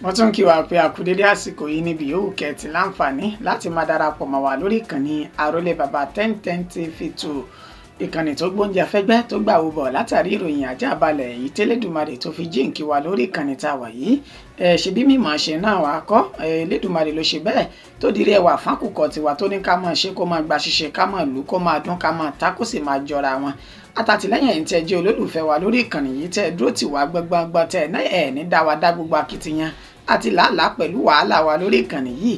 Mo tún kí wa pé a kú dédé àsìkò yìí níbi yòówù kẹ́ẹ̀tì láǹfààní láti máa darapọ̀ mọ́ wa lórí ìkànnì Àrólé Bàbá 1010 TV2, ìkànnì tó gbóúnjẹ fẹ́gbẹ́ tó gbà wò bọ̀ látàrí ìròyìn àjàbalẹ̀ èyí tẹ́lẹ̀dùmarè tó fi jíǹkí wa lórí ìkànnì tá a wà yìí. Ṣe bí mímọ̀ ṣe náà wà kọ́ Elédùmarè ló ṣe bẹ́ẹ̀ tó dirí ẹwà fákùkọ tiwa tó ní ká máa ṣe kó máa gba ṣíṣe ká máa lù kó máa dún ká máa ta kó sì máa jọra wọn. Àtàtìlẹ́yìn ẹ̀yin tẹ́ jẹ́ olólùfẹ́ wa lórí ìkànnì yìí tẹ́ dúró tì wá gbọngbọngbọn tẹ́ ẹ̀ ní dá wa dá gbogbo akitiyan àti làálàá pẹ̀lú wàhálà wa lórí ìkànnì yìí.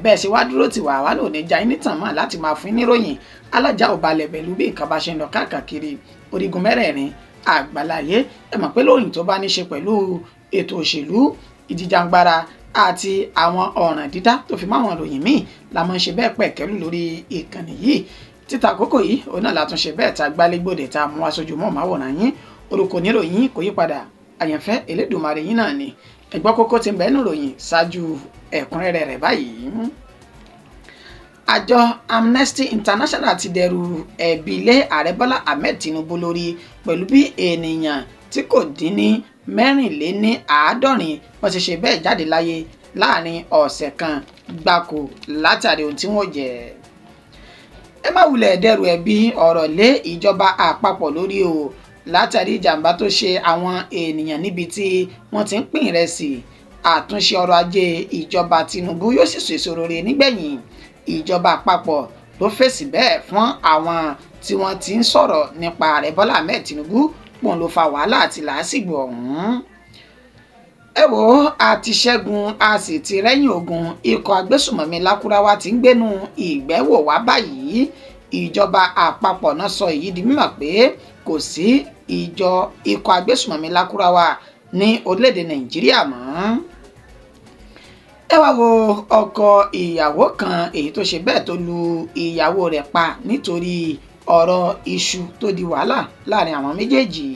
Bẹ́ẹ̀ ṣe wá dúró tì wá lò ní já ní tàn mọ́ láti máa fún níròyìn alájà ò balẹ̀ pẹ̀lú bí nǹkan bá ṣe ń lọ káàkiri orígun mẹ́rẹ̀ẹ̀rin àgbáláyé. Ẹ mọ̀ pé lóyìn tó bá ní ṣe pẹ̀lú ètò òṣèlú, ìjìjàngbara àti àwọn ọ̀ràn dídá tó fi máwọn ìròyìn míì la máa ń ṣe bẹ́ẹ̀ pẹ̀kẹ́lù lórí ìkànnì yìí. Títa àkókò yìí òun náà látúnṣe bẹ́ẹ̀ tá gbálégbòdè tá mú aṣojú mọ́ máwòrán yín. Orúkọ oníròyìn kò yí padà, àyànfẹ́ Elédùmarè yín náà ni. Ẹgbọ́ kókó tí ń bẹ nínú ìròyìn ṣáájú ẹ̀kúnrẹ́rẹ́ rẹ̀ báyìí. Àjọ Amnesty International ti dẹrù ẹ̀bi lé ààrẹ Bọ́lá Ahmed Tinubu lórí pẹ̀lú bí ènìyàn tí kò dín ní 74 wọ́n ti ṣe bẹ́ẹ̀ jáde láyé láàrin ọ̀sẹ̀ kan gbáko látàrí ohun tí wọ́n jẹ. Ẹ má wulẹ̀ dẹrù ẹ̀bi ọ̀rọ̀ lé ìjọba àpapọ̀ lórí o látàrí ìjàmbá tó ṣe àwọn ènìyàn níbi tí wọ́n ti ń pín ìrẹsì. Àtúnṣe ọrọ̀ ajé ìjọba Tinubu yóò sì ṣèso rere nígbẹ̀yìn. Ìjọba àpapọ̀ ló fèsì bẹ́ẹ̀ fún àwọn tí wọ́n ti ń sọ̀rọ̀ nípa ààrẹ Bọ́lá Ahmed Tinubu pòun ló fa wàhálà àti làásìgbò ọ̀hún. Ẹ wò ó, a ti ṣẹ́gun a sì ti rẹ́yìn ogun. Ikọ̀ agbésùmọ̀mí Lákúráwá ti ń gbénu ìgbẹ́wò wá báyìí. Ìjọba àpapọ̀ náà sọ èyí di mímọ̀ pé kò sí ikọ̀ agbésùmọ̀mí Lákúráwá ní orílẹ̀-èdè Nàìjíríà mọ́. Ẹ wá wo ọkọ ìyàwó kan èyí tó ṣe bẹ́ẹ̀ tó lu ìyàwó rẹ̀ pa nítorí ọ̀rọ̀ iṣu tó di wàhálà láàrin àwọn méjèèjì.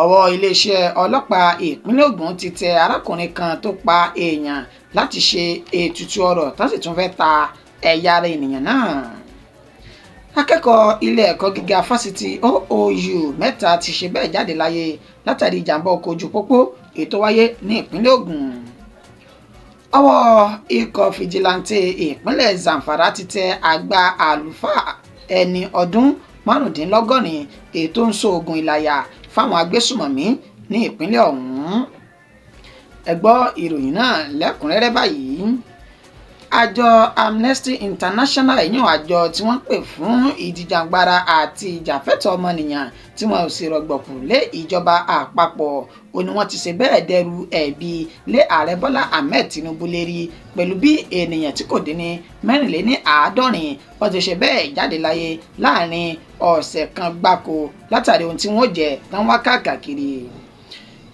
Ọwọ́ iléeṣẹ́ ọlọ́pàá ìpínlẹ̀ Ògùn ti tẹ arákùnrin kan tó pa èèyàn láti ṣe ètùtù ọrọ̀ tó sì tún fẹ́ ta ẹ̀yà ara ènìyàn náà. Akẹ́kọ̀ọ́ ilé ẹ̀kọ́ gíga fásitì OOU 3 ti ṣe bẹ́ẹ̀ jáde láyé látàrí ìjàmbá ọkọ̀ ojú pópó èyí tó wáyé ní ìpínlẹ̀ Ògùn. Ọwọ́ ikọ̀ fìjìláńtì ìpínlẹ̀ Zamfara ti tẹ àgbà àlùfáà ẹni ọdún 75 èyí tó ń ṣoògùn ìlàyà fáwọn agbésùmọ̀mí ní ìpínlẹ̀ ọ̀hún. Ẹ gbọ́ ìròyìn náà lẹ́kùnrẹ́rẹ́ báyìí. Àjọ Amnesty International èyàn àjọ tí wọ́n pè fún ìjìjàngbara àti ìjàfẹ́tọ̀ọ́ ọmọnìyàn tí wọ́n ò sì rọ̀gbọ̀kú lé ìjọba àpapọ̀ ó ní wọ́n ti ṣe bẹ́ẹ̀ dẹrù ẹ̀bi lé ààrẹ Bọ́lá Ahmed Tinubu lérí pẹ̀lú bí ènìyàn tí kò dín ní 74 wọ́n ti ṣe bẹ́ẹ̀ jáde láyé láàrin ọ̀sẹ̀ kan gbáko látàrí ohun tí wọ́n jẹ tán wá káàkiri.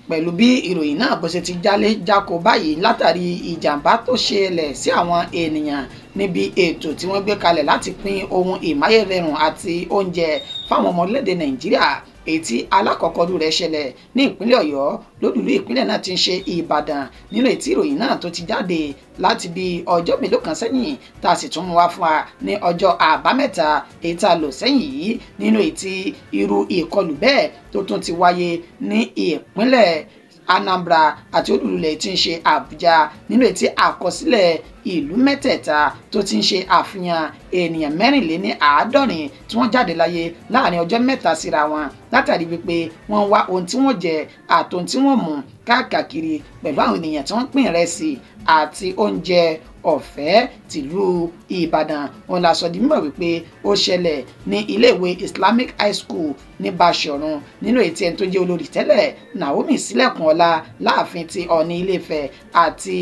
Pẹ̀lú bí ìròyìn náà bó ṣe ti jálé jáko báyìí látàrí ìjàmbá tó ṣẹlẹ̀ sí àwọn ènìyàn níbi ètò tí wọ́n gbé kalẹ̀ láti pín ohun ìmáyédẹrùn àti oúnjẹ fáwọn ọmọ orílẹ̀-èdè Nàìjíríà èyí tí alákọ̀ọ́kọ́dún rẹ̀ ṣẹlẹ̀ ní ìpínlẹ̀ Ọ̀yọ́ lólùlú ìpínlẹ̀ náà ti ń ṣe Ìbàdàn nínú ètí ìròyìn náà tó ti jáde láti bí ọjọ́ mélòó kan sẹ́yìn tá a sì tún mú wá fún wa ní ọjọ́ àbámẹ́ta èyí tá a lò sẹ́yìn yìí nínú ètí irú ìkọlù bẹ́ẹ̀ tó tún ti wáyé ní ìpínlẹ̀ Anambra àti olùlẹ̀ tí ń ṣe Àbújá nínú ètí àkọsílẹ̀ ìlú mẹ́tẹ̀ẹ̀ta tó ti ń ṣe àfihàn ènìyàn 74 tí wọ́n jáde láyé láàrin ọjọ́ mẹ́ta síra wọn látàrí wípé wọ́n wá ohun tí wọ́n jẹ àtòhun tí wọ́n mú káàkiri pẹ̀lú àwọn ènìyàn tí wọ́n pín ìrẹsì àti oúnjẹ ọ̀fẹ́ tìlú Ìbàdàn. Wọ́n la sọ di mímọ̀ wípé ó ṣẹlẹ̀ ní iléèwé Islamic High School ní Báṣọ̀run nínú ètí ẹni tó jẹ́ olórí tẹ́lẹ̀ Naomi Sílẹ̀kùnọlá láàfin ti Ọọ̀ni Ilé-Ifẹ̀ àti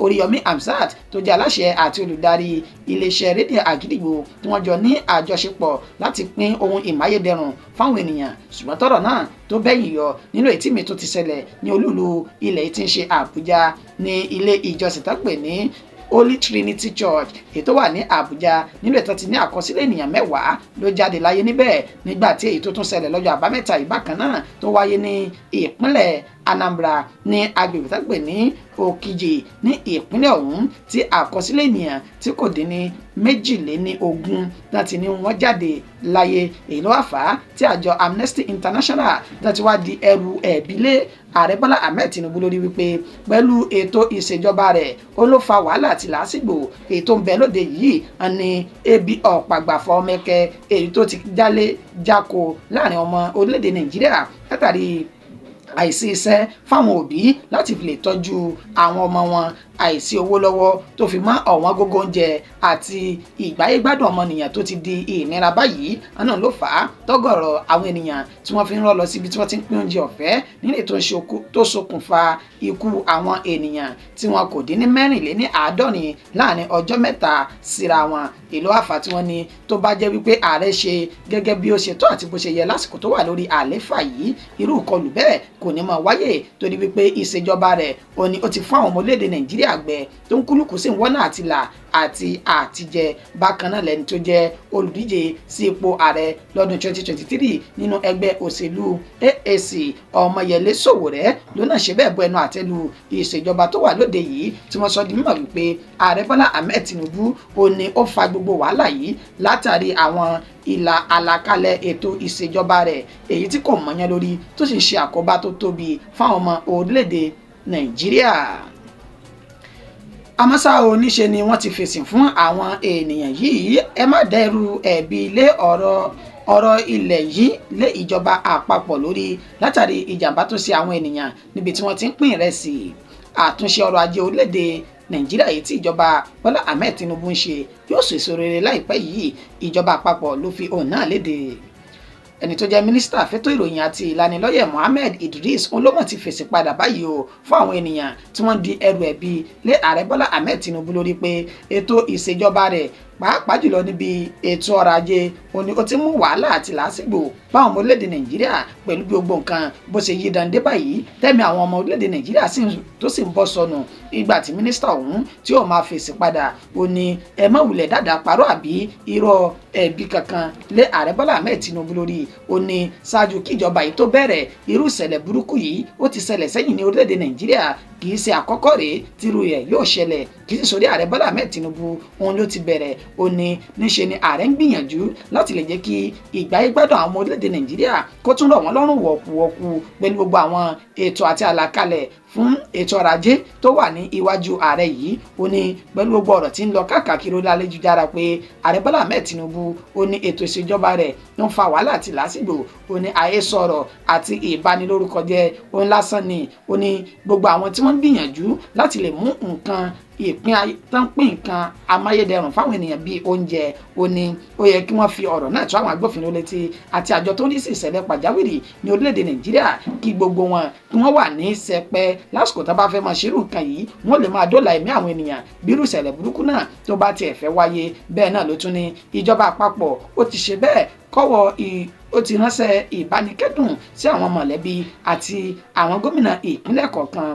Oríyọmí Hamzat tó jẹ́ aláṣẹ àti olùdarí iléeṣẹ́ rédíò Àgídìgbò tí wọ́n jọ ní àjọṣepọ̀ láti pín ohun ìmáyédẹrùn fáwọn ènìyàn. Ṣùgbọ́n tọ́rọ̀ náà tó bẹ́yìn yọ nínú ètí mi tó ti ṣẹlẹ̀ ní olúlu ilẹ̀ tí ń ṣe Àbújá ní ilé ìjọsìn tó pè ní Holy Trinity Church èyí tó wà ní Àbújá nínú ètò tí ní àkọsílẹ̀ ènìyàn 10 ló jáde láyé níbẹ̀ nígbà tí èyí tó tún ṣẹlẹ̀ lọ́jọ́ àbámẹ́ta ìbákan náà tó wáyé ní ìpínlẹ̀ Anambra ní agbègbè tó pè ní Òkìjì ní ìpínlẹ̀ ọ̀hún tí àkọsílẹ̀ ènìyàn tí kò dín ní 22 láti ní wọ́n jáde láyé. èyí ló wá fà á tí àjọ Amnesty International láti wá di ẹrù ẹ̀bí lé ààrẹ Bọ́lá Ahmed Tinubu lórí wípé pẹ̀lú ètò ìṣèjọba rẹ̀ ó ló fa wàhálà àti làásìgbò ètò ń bẹ lóde yìí ní ebi ọ̀pàgbàfọ̀ mẹ́kẹ́ èyí tó ti jálé jáko láàrin ọmọ orílẹ̀-èdè Nàìjíríà látàrí àìsí iṣẹ́ fáwọn òbí láti fi lè tọ́jú àwọn ọmọ wọn, àìsí owó lọ́wọ́ tó fi mọ́ ọ̀wọ́n gógó oúnjẹ àti ìgbáyégbádùn ọmọnìyàn tó ti di ìnira báyìí. àná ló fà á tọ́gọ̀rọ̀ àwọn ènìyàn tí wọ́n fi ń rọ́ lọ síbi tí wọ́n ti ń pín oúnjẹ ọ̀fẹ́ nílé tó ṣokùnfà ikú àwọn ènìyàn tí wọn kò dín ní 54 láàrin ọjọ́ 3 síra wọn. èlò àfà tí wọ́n ní tó bá jẹ́ wípé ààrẹ ṣe gẹ́gẹ́ bí ó ṣe tó àti bó ṣe yẹ lásìkò tó wà lórí àléfà yìí, irú ìkọlù bẹ́ẹ̀ kò ní máa wáyé torí wípé ìṣèjọba rẹ̀ ó ti fún àwọn ọmọ orílẹ̀-èdè Nàìjíríà gbẹ tó ń kúlùkù sí wọ́nà àtìlà àti àtijẹ. bákan náà lẹni tó jẹ́ olùdíje sí ipò ààrẹ lọ́dún 2023 nínú ẹgbẹ́ òṣèlú AAC Ọmọyẹlé Sowore lónà ṣe bẹ́ẹ̀ bọ ẹnu àtẹ́lu ìṣèjọba tó wà lóde yìí tí wọ́n sọ di mímọ̀ wípé ààrẹ Bọ́lá Ahmed Tinubu ó fa gbogbo wàhálà yìí látàrí àwọn ìlà àlàkalẹ̀ ètò ìṣèjọba rẹ̀ èyí tí kò mọ̀yán lórí tó sì ń ṣe àkóbá tó tóbi fáwọn ọmọ orílẹ̀-èdè Nàìjíríà. àmọ́sá oníṣe ni wọ́n ti fèsì fún àwọn ènìyàn yìí. ẹ má dẹ́rù ẹ̀bi lé ọ̀rọ̀ ilẹ̀ yìí lé ìjọba àpapọ̀ lórí látàrí ìjàmbá tó ṣe àwọn ènìyàn níbi tí wọ́n ti ń pín ìrẹsì. àtúnṣe ọrọ̀ ajé orílẹ̀-èdè Nàìjíríà yìí tí ìjọba Bọ́lá Ahmed Tinubu ń ṣe yóò sèso rere láìpẹ́ yìí. ìjọba àpapọ̀ ló fi ohùn náà léde. ẹni tó jẹ́ mínísítà fẹ́tọ̀ ìròyìn àti ìlanilọ́yẹ̀ Mohammed Idris olómọ̀ ti fèsì padà báyìí o fún àwọn ènìyàn tí wọ́n di ẹrù ẹ̀bi lé ààrẹ Bọ́lá Ahmed Tinubu lórí pé ètò ìṣèjọba rẹ̀ pàápàá jùlọ níbi ètò ọrọ̀ ajé ó ti mú wàhálà àti làásìgbò báwọn ọmọ orílẹ̀-èdè Nàìjíríà pẹ̀lú gbogbo nǹkan bó ṣe yí dande báyìí tẹ́mi àwọn ọmọ orílẹ̀-èdè Nàìjíríà tó sì ń bọ́ sọnù. ìgbà tí mínísítà ọ̀hún tí ó máa fèsì padà ẹ má wulẹ̀ dáadáa parọ́ àbí irọ́ ẹ̀bi kankan lé ààrẹ Bọ́lá Ahmed Tinubu lórí. ṣáájú kíjọba yìí tó bẹ̀rẹ̀ irú ìṣẹ̀lẹ̀ burúkú yìí ó ti ṣẹlẹ̀ sẹ́yìn ní orílẹ̀-èdè Nàìjíríà kì í ṣe àkọ́kọ́ rèé tírú rẹ̀ yóò ṣẹlẹ̀ kì í sì sórí ààrẹ Bọ́lá Ahmed Tinubu òun ló ti bẹ̀rẹ̀ níṣe ni ààrẹ ń gbìyànjú láti lè jẹ́ kí ìgbáyégbádùn àwọn ọmọ orílẹ̀-èdè Nàìjíríà kó tún rọ̀ wọ́n lọ́rùn wọ̀kùwọ̀kù pẹ̀lú gbogbo àwọn ètò àti àlàkalẹ̀ fún ètò ọrọ̀ ajé tó wà ní iwájú ààrẹ yìí. pẹ̀lú gbogbo ọ̀rọ̀ tí ń lọ káàkiri lálẹ́jújára pé ààrẹ Bọ́lá Ahmed Tinubu ètò ìṣèjọba rẹ̀ ló ń fa wàhálà àti làásìgbò àhesọ̀rọ̀ àti ìbanilórúkọ jẹ́ lásán ni gbogbo àwọn tí wọ́n ń gbìyànjú láti lè mú nǹkan tán pín nǹkan amáyédẹrùn fáwọn ènìyàn bíi oúnjẹ ó yẹ kí wọ́n fi ọ̀rọ̀ náà tó àwọn agbófinró létí àti àjọ tó ní sí ìṣẹ̀lẹ̀ pàjáwìrì ní orílẹ̀-èdè Nàìjíríà kí gbogbo wọn kí wọ́n wà ní sẹpẹ́ lásìkò tó bá fẹ́ máa ṣerú nǹkan yìí wọ́n lè máa dóòlà ẹ̀mí àwọn ènìyàn bírú ìṣẹ̀lẹ̀ burúkú náà tó bá tiẹ̀ fẹ́ wáyé. bẹ́ẹ̀ náà ló tún ní ìjọba àpapọ̀ ó ti ṣe bẹ́ẹ̀ ó ti ránṣẹ́ ìbánikẹ́dùn sí àwọn mọ̀lẹ́bí àti àwọn gómìnà ìpínlẹ̀ kọ̀ọ̀kan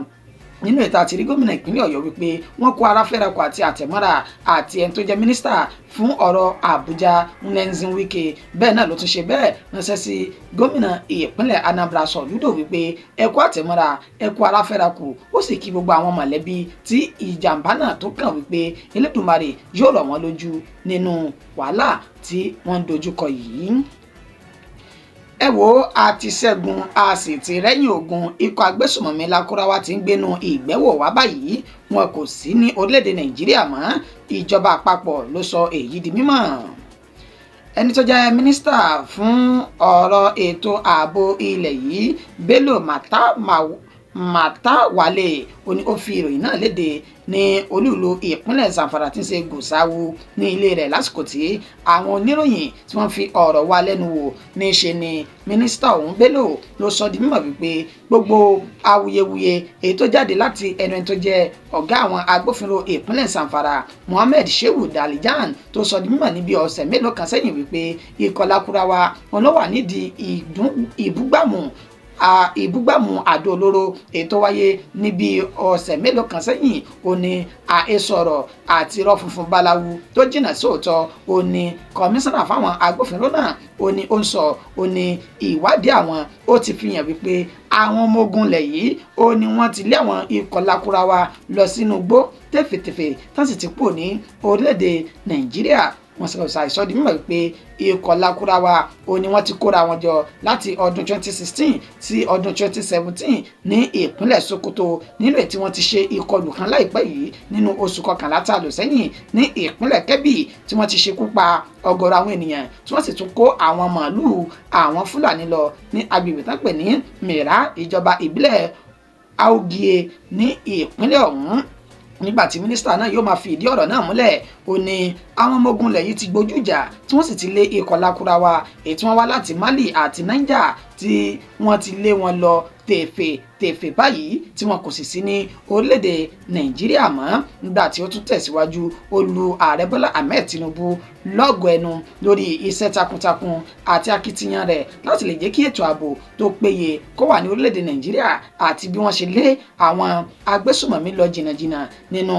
nínú ètò àtìrí gómìnà ìpínlẹ̀ Ọ̀yọ́ wípé wọ́n kó ara fẹ́rakọ àti àtẹ̀mọ́ra àti ẹni tó jẹ́ mínísítà fún ọ̀rọ̀ Àbújá Nyesom Wike. bẹ́ẹ̀ náà ló tún ṣe bẹ́ẹ̀ ránṣẹ́ sí gómìnà ìpínlẹ̀ Anambra Soludo wípé ẹ kú àtẹ̀mọ́ra ẹ kú ara fẹ́rakọ ó sì kí gbogbo àwọn mọ̀lẹ́bí tí ìjàmbá náà tó kàn wípé Elédùmarè yóò rọ̀ wọ́n lójú nínú wàhálà tí wọ́n ń dojúkọ yìí. ẹ wo àti ṣẹ́gun a sì ti rẹ́yìn ogun ikọ̀ agbésùmọ̀mí Lakurawa ti ń gbénu ìgbẹ́wò wá báyìí wọn kò sí ní orílẹ̀-èdè Nàìjíríà mọ́ ìjọba àpapọ̀ ló sọ èyí di mímọ̀. ẹni tó jẹ́ mínísítà fún ọ̀rọ̀ ètò ààbò ilẹ̀ yìí Bello Matawalle ó fi ìròyìn náà léde ní olúùlú ìpínlẹ̀ Zamfara tí ń ṣe Gùsáwù ní ilé rẹ̀ lásìkò tí àwọn oníròyìn tí wọ́n fi ọ̀rọ̀ wá lẹ́nu wò ní ṣe ni mínísítà ọ̀hún Bello ló sọ di mímọ̀ wípé gbogbo awuyewuye èyí tó jáde láti ẹnu ẹni tó jẹ́ ọ̀gá àwọn agbófinró ìpínlẹ̀ Zamfara Mohammed Shehu Dalijan tó sọ di mímọ̀ níbi ọ̀sẹ̀ mélòó kan sẹ́yìn wípé ikọ̀ Lakurawa wọn ló wà nídìí ìbúgbàmù ìbúgbàmù àdó olóró èyí tó wáyé níbi ọ̀sẹ̀ mélòó kan sẹ́yìn ó ní àhesọ̀rọ̀ àti irọ́ funfun báláwu tó jìnnà sóòótọ́ ó ní kọmíṣánná fáwọn agbófinró náà ó ní ó ń sọ ó ní ìwádìí àwọn ó ti fi hàn wípé àwọn ọmọ ogun ilẹ̀ yìí ó ní wọ́n ti lé àwọn ikọ̀ lakurawa lọ sínú igbó tẹ̀fẹ̀tẹ̀fẹ̀ tán sì ti pò ní orílẹ̀-èdè Nàìjíríà. Wọ́n sọ àìsọ di mímọ̀ wípé ikọ̀ lakurawa ó ní wọ́n ti kóra wọn jọ láti ọdún 2016 sí ọdún 2017 ní ìpínlẹ̀ Sokoto nínú èyí tí wọ́n ti ṣe ìkọlù kan láìpẹ́ yìí nínú oṣù kọkànlá tá a lò sẹ́yìn ní ìpínlẹ̀ Kebbi tí wọ́n ti ṣekú pa ọ̀gọ̀rọ̀ àwọn ènìyàn tí wọ́n sì tún kó àwọn màálùú àwọn Fúlàní lọ ní agbègbè tán pè ní Mira ìjọba ìbílẹ̀ Augie ní ìpínlẹ̀ ọ̀hún. Nígbà tí mínísítà náà yóò máa fi ìdí ọ̀rọ̀ náà múlẹ̀ ó ní àwọn ọmọ ogun ilẹ̀ yìí ti gbójú ìjà tí wọ́n sì ti lé ikọ̀ lakurawa èyí tí wọ́n wá láti Mali àti Niger tí wọ́n ti lé wọn lọ tèfè báyìí tí wọn kò sì sí ní orílẹ̀-èdè Nàìjíríà mọ́. Nígbà tí ó tún tẹ̀síwájú ó lu ààrẹ Bọ́lá Ahmed Tinubu lọ́gọ̀ ẹnu lórí iṣẹ́ takuntakun àti akitiyan rẹ̀ láti lè jẹ́ kí ètò ààbò tó péye kó wà ní orílẹ̀-èdè Nàìjíríà àti bí wọ́n ṣe lé àwọn agbésùmọ̀mí lọ jìnnàjìnnà. Nínú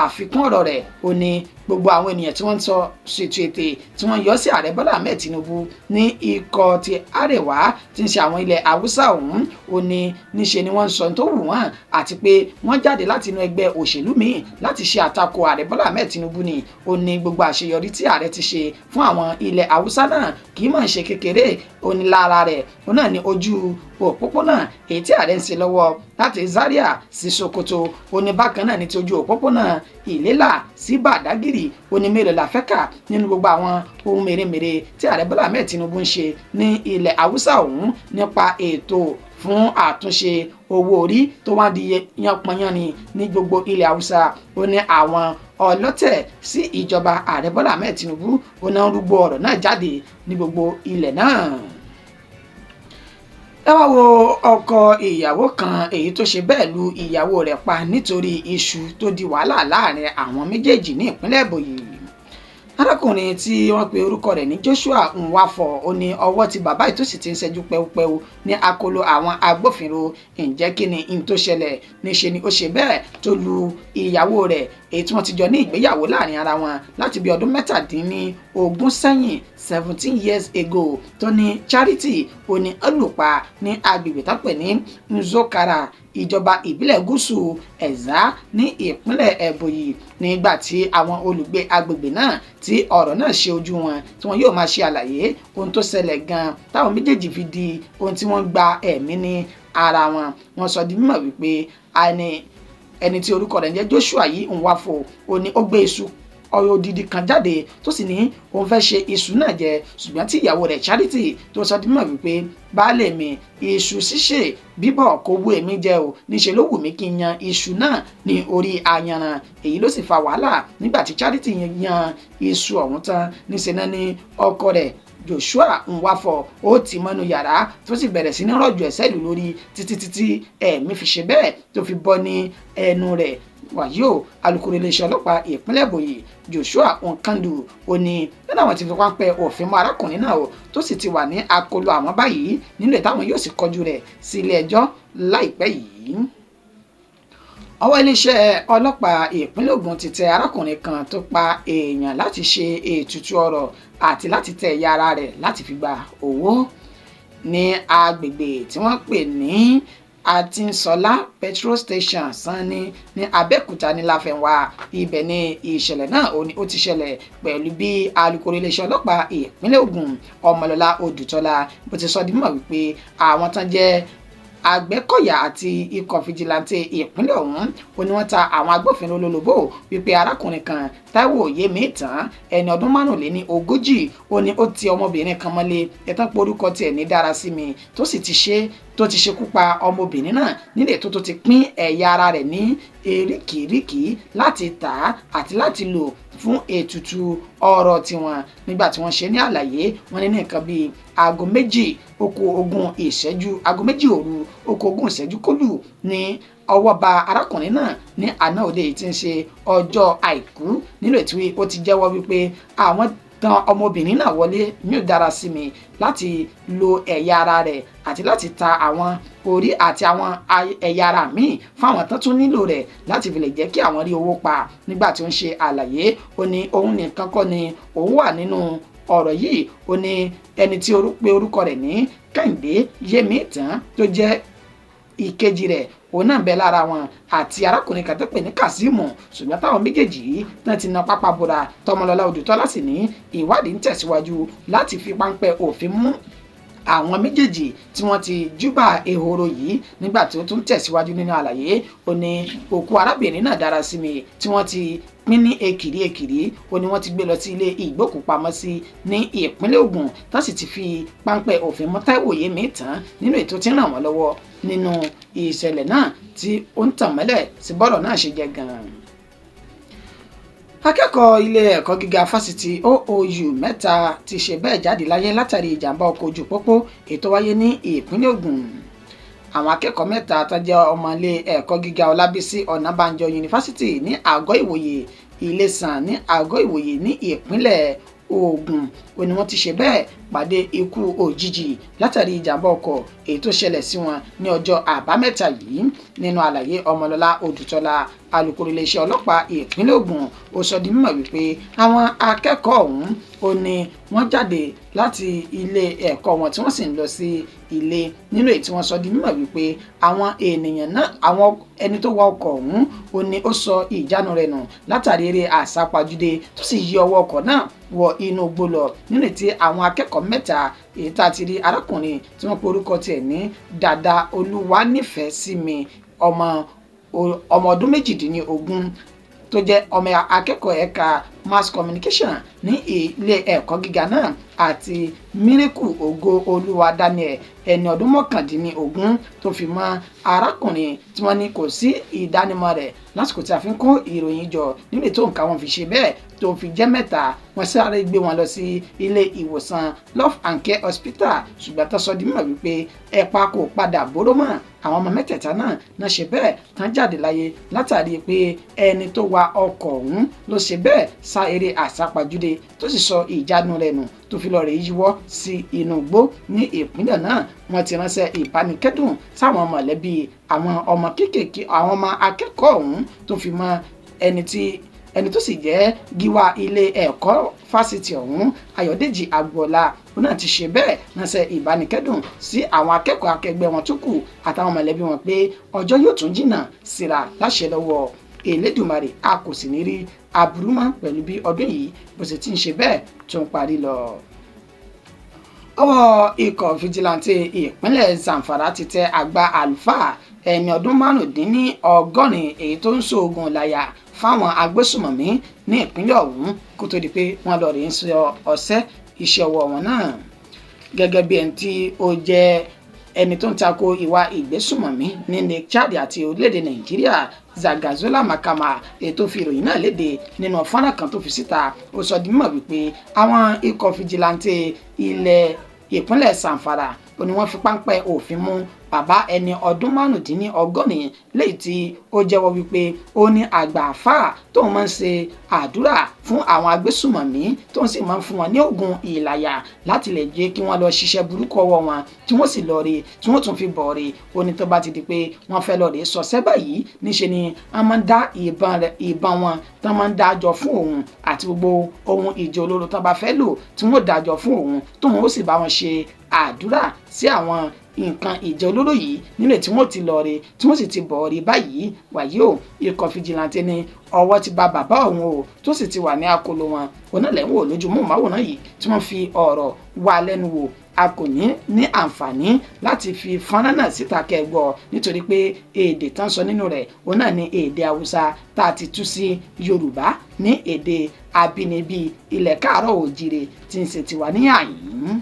àfikún ọ̀rọ̀ rẹ̀ ó ní gbogbo àwọn ènìyàn tí wọ́n ń sọ ṣètò ètè tí wọ́n yọ sí ààrẹ Bọ́lá Ahmed Tinubu ní ikọ̀ ti Àrẹwà tí ń ṣe àwọn ilẹ̀ Haúsá ọ̀hún ó ní níṣe ni wọ́n ń sọ tó wù wọ́n àti pé wọ́n jáde láti inú ẹgbẹ́ òṣèlú míì láti ṣe àtakò ààrẹ Bọ́lá Ahmed Tinubu ni ó ní gbogbo àṣeyọrí tí ààrẹ ti ṣe fún àwọn ilẹ̀ Haúsá náà kì í mọ̀ ṣe kékeré ó ní lára rẹ̀ ó náà ní ojú òpópónà èyí tí ààrẹ ń ṣe lọ́wọ́ láti Zaria sí Sokoto ó ní bákan náà ní ti ojú òpópónà Ìlélà sí Bàdágìrì ó ní mélòó la fẹ́ kà nínú gbogbo àwọn ohun mèremère tí ààrẹ Bọ́lá Ahmed Tinubu ń ṣe ní ilẹ̀ Haúsá ọ̀hún nípa ètò fún àtúnṣe owó orí tó wá di yánpọnyánni ní gbogbo ilẹ̀ Haúsá ó ní àwọn ọlọ́tẹ̀ sí ìjọba ààrẹ Bọ́lá Ahmed Tinubu ó náà ń rúgbó ọ̀rọ̀ náà jáde ní gbogbo ilẹ̀ náà. Ẹ wá wo ọkọ ìyàwó kan èyí tó ṣe bẹ́ẹ̀ lu ìyàwó rẹ̀ pa nítorí iṣu tó di wàhálà láàrin àwọn méjèèjì ní ìpínlẹ̀ Ebonyi. Arákùnrin tí wọ́n pe orúkọ rẹ̀ ní Joshua Nwafor ó ní ọwọ́ tí bàbá yìí tó sì ti ń ṣẹ́jú pẹ́wúpẹ́wú ní akóló àwọn agbófinró. Ǹjẹ́ kí ni n tó ṣẹlẹ̀? Níṣe ni ó ṣe bẹ́ẹ̀ tó lu ìyàwó rẹ̀ èyí tí wọ́n ti jọ ní ìgbéyàwó láàrin ara wọn láti bí ọdún 17 sẹ́yìn 17 years ago tó ní Charity ó ní ọlùpàá ní agbègbè tó pè ní Nzokara ìjọba ìbílẹ̀ gúúsù Ẹ̀zá ní ìpínlẹ̀ Ebonyi nígbà tí àwọn olùgbé agbègbè náà tí ọ̀rọ̀ náà ṣe ojú wọn tí wọn yóò máa ṣe àlàyé ohun tó ṣẹlẹ̀ gan-an táwọn méjèèjì fi di ohun tí wọ́n gba ẹ̀mí ní ara wọn. Wọ́n sọ di mímọ̀ wípé ẹni tí orúkọ rẹ̀ ń jẹ́ Joshua yìí Nwafor ó ní ó gbé iṣu ọyọ odidi kan jáde tó sì ní òun fẹ́ ṣe iṣu náà jẹ ṣùgbọ́n tí ìyàwó rẹ̀ Charity tó sọ di mímọ̀ wípé baálé mi iṣu ṣíṣe bíbọ̀ kò wú èmi jẹ o níṣe ló wù mí kí n yan iṣu náà ní orí ayanran èyí ló sì fa wàhálà nígbà tí Charity yan iṣu ọ̀hún tán níṣe náà ní ọkọ rẹ̀ Joshua Nwafor ó ti mọ́nú yàrá tó sì bẹ̀rẹ̀ sí ní rọ̀jò ẹ̀sẹ̀ lù lórí títí ẹ̀mí fi ṣe bẹ́ẹ̀ tó fi bọ́ ní ẹnu rẹ̀. Wàyí o alukoro iléeṣẹ́ ọlọ́pàá ìpínlẹ̀ Ebonyi Joshua Nkandu ó ní nínú àwọn tí fi wọ́n pẹ́ òfin mọ́ arákùnrin náà o tó sì ti wà ní akóló àwọn báyìí nínú ìtàwọn yóò sì kọjú rẹ̀ sí ilé ẹjọ́ láìpẹ́ yìí. Ọwọ́ iléeṣẹ́ ọlọ́pàá ìpínlẹ̀ Ògùn ti tẹ arákùnrin kan tó pa èèyàn láti ṣe ètùtù ọrọ̀ àti láti tẹ ẹ̀yà ara rẹ̀ láti fi gba owó ní agbègbè tí wọ́n pè ní Àtinṣọlá petrol station Sanni ní Abẹ́òkúta ní Láfẹnwá. Ibẹ̀ ni ìṣẹ̀lẹ̀ náà ó ti ṣẹlẹ̀ pẹ̀lú bí alukoro iléeṣẹ́ ọlọ́pàá ìpínlẹ̀ Ògùn Ọmọlọ́lá Odùtọ́lá bó ti sọ di mímọ̀ wípé àwọn tán jẹ́ Àgbẹ̀kọ̀yà àti ikọ̀ fìjìláńtì ìpínlẹ̀ ọ̀hún ó ní wọ́n ta àwọn agbófinró lólobó wípé arákùnrin kan Táíwò Yémítán ẹni ọdún 45 ó ní ó ti ọmọbìnrin kan mọ́lé ẹ̀tàn porúkọ tiẹ̀ ní Dárasími tó sì ti ṣekú pa ọmọbìnrin náà nílé tó ti pín ẹ̀yà ara rẹ̀ ní eríkìíríkìí láti tà á àti láti lò fún ètùtù ọrọ̀ tiwọn. Nígbà tí wọ́n ṣe ní àlàyé wọ́n ní nǹkan bíi aago 2 òru 20 ìṣẹ́jú kọlù ní ọwọ́ ba arákùnrin náà ní àná òde tí ń ṣe ọjọ́ àìkú nílò tí ó ti jẹ́wọ́ wípé àwọn tan ọmọbìnrin náà wọlé ní Darasimi láti lo ẹ̀yà ara rẹ̀ àti láti ta àwọn orí àti àwọn ẹ̀yà ara míì fáwọn tán tún nílò rẹ̀ láti fi lè jẹ́ kí àwọn rí owó pa. Nígbà tí ó ń ṣe àlàyé, ó ní òun nìkan kọ́ ni òun wà nínú ọ̀rọ̀ yìí. Ó ní ẹni tí pe orúkọ rẹ̀ ní Kẹ́hìndé Yémítán tó jẹ́ ìkejì rẹ̀, òun náà bẹ lára wọn, àti arákùnrin kan tó pè ní Kazeem. Ṣùgbọ́n táwọn méjèèjì yìí tán ti na pápá bora. Tọmọlọ́lá Odùtọ́lá sì ní ìwádìí ń tẹ̀síwájú láti fi páńpẹ́ òfin mú àwọn méjèèjì tí wọ́n ti júbà ehoro yìí. Nígbà tí ó tún tẹ̀síwájú nínú àlàyé, ó ní òkú arábìnrin náà Darasimi tí wọ́n ti pín ní èkìrí ó ní wọ́n ti gbé lọ sí ilé ìgbókùpamọ́sí ní ìpínlẹ̀ Ògùn tó sì ti fi páńpẹ́ òfin mú Táíwò Yémítán nínú ètò tí ń ràn wọ́n lọ́wọ́ nínú ìṣẹ̀lẹ̀ náà tí ó ń tàn mọ́lẹ̀ sí bọ́rọ̀ náà ṣe jẹ́ gan-an. Akẹ́kọ̀ọ́ ilé ẹ̀kọ́ gíga fásitì OOU mẹ́ta ti ṣe bẹ́ẹ̀ jáde láyé látàrí ìjàmbá ọkọ̀ ojú pópó ètò wáyé ní ìpínlẹ̀ Ògùn. Àwọn akẹ́kọ̀ọ́ mẹ́ta tó jẹ́ ọmọ ilé ẹ̀kọ́ gíga Ọlábísí Ọ̀nàbànjọ yunifásitì ní Àgọ́ Ìwòye Iléṣàn ní Àgọ́ Ìwòye ní ìpínlẹ̀ Ògùn ó ní wọ́n ti ṣe bẹ́ẹ̀ pàdé ikú òjijì látàrí ìjàmbá ọkọ̀ èyí tó ṣẹlẹ̀ sí wọn ní ọjọ́ àbámẹ́ta yìí. Nínú àlàyé, Ọmọlọ́lá Odùtọ́lá, alukoro iléeṣẹ́ ọlọ́pàá ìpínlẹ̀ Ògùn, ó sọ di mímọ̀ wípé àwọn akẹ́kọ̀ọ́ ọ̀hún ó ní wọ́n jáde láti ilé ẹ̀kọ́ wọn tí wọ́n sì ń lọ sí ilé. Nínú èyí tí wọ́n sọ di mímọ̀ wípé àwọn ènìyàn náà, àwọn ẹni tó wa ọkọ̀ ọ̀hún ó ní ó sọ ìjánu rẹ̀ nù látàrí eré àsápajúdé tó sì yí ọwọ́ ọkọ̀ náà wọ inú igbó lọ. Nínú èyí tí àwọn akẹ́kọ̀ọ́ mẹ́ta èyí tá a ti rí arákùnrin tí wọ́n pe orúkọ tiẹ̀ ní Dàda Olúwanífẹ̀ẹ́sími ọmọ ọdún 18 tó jẹ́ ọmọ akẹ́kọ̀ọ́ ẹ̀ka mass communication ní ilé ẹ̀kọ́ gíga náà, àti Miracle Ògo Olúwa Daniel ẹni ọdún 19 tó fi mọ́ arákùnrin tí wọ́n ní kò sí ìdánimọ̀ rẹ̀ lásìkò tí a fi ń kó ìròyìn jọ. nínú ètò nǹkan wọn fi ṣe bẹ́ẹ̀ tó fi jẹ́ mẹ́ta, wọ́n sáré gbé wọn lọ sí ilé ìwòsàn Love and Care Hospital. Ṣùgbọ́n tó sọ di mímọ̀ wípé ẹ̀pà kò padà bóró mọ́. Àwọn ọmọ mẹ́tẹ̀ẹ̀ta náà ṣe bẹ́ẹ̀ tán jáde láyé látàrí pé ẹni tó wa ọkọ̀ ọ̀hún ló ṣe bẹ́ẹ̀ sá eré àsápajúdé tó sì sọ ìjánu rẹ̀ nù tó fi lọ rẹ̀ yíwọ́ sí inú igbó ní ìpínlẹ̀ náà. Wọ́n ti ránṣẹ́ ìbánikẹ́dùn sáwọn mọ̀lẹ́bí àwọn ọmọ kéékèèké, àwọn ọmọ akẹ́kọ̀ọ́ ọ̀hún tó fi mọ́ ẹni tó sì jẹ́ gíwá ilé ẹ̀kọ́ fásitì ọ̀hún Ayọ̀dèjì Agboola. Ó náà ti ṣe bẹ́ẹ̀ ránṣẹ́ ìbánikẹ́dùn sí àwọn akẹ́kọ̀ọ́ akẹgbẹ́ wọn tó kù àtàwọn mọ̀lẹ́bí wọn pé ọjọ́ yóò tún jìnnà síra láṣẹ lọ́wọ́ Elédùmarè. A kò sì ní rí aburú mọ́ pẹ̀lú bí ọdún yìí bó ṣe ti ń ṣe bẹ́ẹ̀ tó ń parí lọ. Ọwọ́ ikọ̀ fìjìláńtì ìpínlẹ̀ Zamfara ti tẹ àgbà àlùfáà ẹni ọdún 85 èyí tó ń ṣoògùn láyà fáwọn agbésùmọ̀mí ní ìpínlẹ̀ ọ̀hún kó tó di pé wọ́n lọ rí ń sọ ọ̀sẹ́ iṣẹ́ ọwọ́ wọn náà. Gẹ́gẹ́ bí ẹni tí ó jẹ́ ẹni tó ń tako ìwà ìgbésùmọ̀mí ní Lake Chad àti orílẹ̀-èdè Nàìjíríà, Zagazola Makama, ètò fi ìròyìn náà léde nínú fọ́nrán kan tó fi síta. Ó sọ di mímọ̀ wípé àwọn ikọ̀ fìjìláńtì ìpínlẹ̀ Zamfara ó ní wọ́n fi páńpẹ́ òfin mú bàbá ẹni ọdún 85 léyìí tí ó jẹ́wọ́ wípé ó ní àgbà àfáà tóun máa ń ṣe àdúrà fún àwọn agbésùmọ̀mí tóun sì máa ń fún wọn ní oògùn ìlàyà láti lè jẹ́ kí wọ́n lọ ṣiṣẹ́ burúkú ọwọ́ wọn tí wọ́n sì lọ rí tí wọ́n tún fi bọ̀ rí. ó ní tó bá ti di pé wọ́n fẹ́ lọ rí sọ̀sẹ́ báyìí níṣe ni wọ́n máa ń dá ìbọn wọn tán máa ń dájọ́ fún òun àti gbogbo ohun ìjà olóró tán bá fẹ́ lò tí wọ́n dájọ́ fún òun tóun ó sì bá wọn ṣe àdúrà sí àwọn nǹkan ìjà olóró yìí nílẹ̀ tí wọ́n ti lọ rí tí wọ́n sì ti bọ̀ rí báyìí. Wàyí o, ikọ̀ fìjìláńtì ní ọwọ́ ti bà bàbá òun o tó sì ti wà ní akóló wọn. onílẹ̀ ń wò lójúmọ́ màwòrán yìí tí wọ́n fi ọ̀rọ̀ wá lẹ́nu wò. A kò ní àǹfààní láti fi fọ́nrán náà síta kẹgbọ́ nítorí pé èdè tán sọ nínú rẹ̀ òun náà ní èdè Haúsá tá a ti tú sí Yorùbá ní èdè abínibí ilẹ̀ káàárọ̀ òjìrè tí ń ṣe tiwa ní àyín.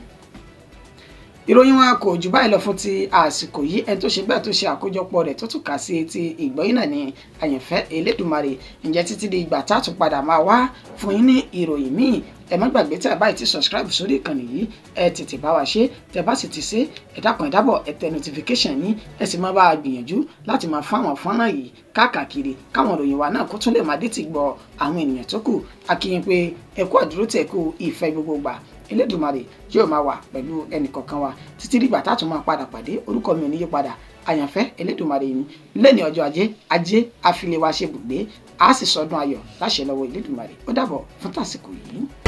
ìròyìn wa kò jù báyìí lọ fún ti àsìkò yìí. ẹni tó ṣe bẹ́ẹ̀ tó ṣe àkójọpọ̀ rẹ̀ tó tún kà sí etí ìgbọ́yìn náà ni àyànfẹ́ elédùnmarè. ǹjẹ́ títí di ìgbà tá a tún padà máa wá fún yín ní ìròyìn míì, ẹ má gbàgbé tí ẹ báyìí ti subscribe sórí ìkànnì yìí, ẹ tètè bá wa ṣe. tẹ bá sì ti ṣe, ẹ dákun ẹ dábọ̀ ẹ tẹ notification yín, ẹ sì máa bá a gbìyànjú láti máa fún àwọn fọ́nrán yìí káàkiri káwọn ìròyìn wa náà kó tún lè máa dé ti gbọ́ àwọn ènìyàn tó kù. a kí yín pé ẹ kú àdúrótì, ẹ kú ìfẹ́ gbogbo gbà. Elédùmarè yóò máa wà pẹ̀lú ẹnìkọ̀ọ̀kan wa títí dìgbà tá a tún máa padà pàdé. orúkọ mi ò ní yí padà, àyànfẹ́ Elédùmarè ni. lẹ́ni ọjọ́ ajé àfiléwá ṣe bùgbé, a sì sọdún ayọ̀ láṣẹ lọ́wọ́ Elédùmarè. ó dàbọ̀ fún tàsìkò yìí.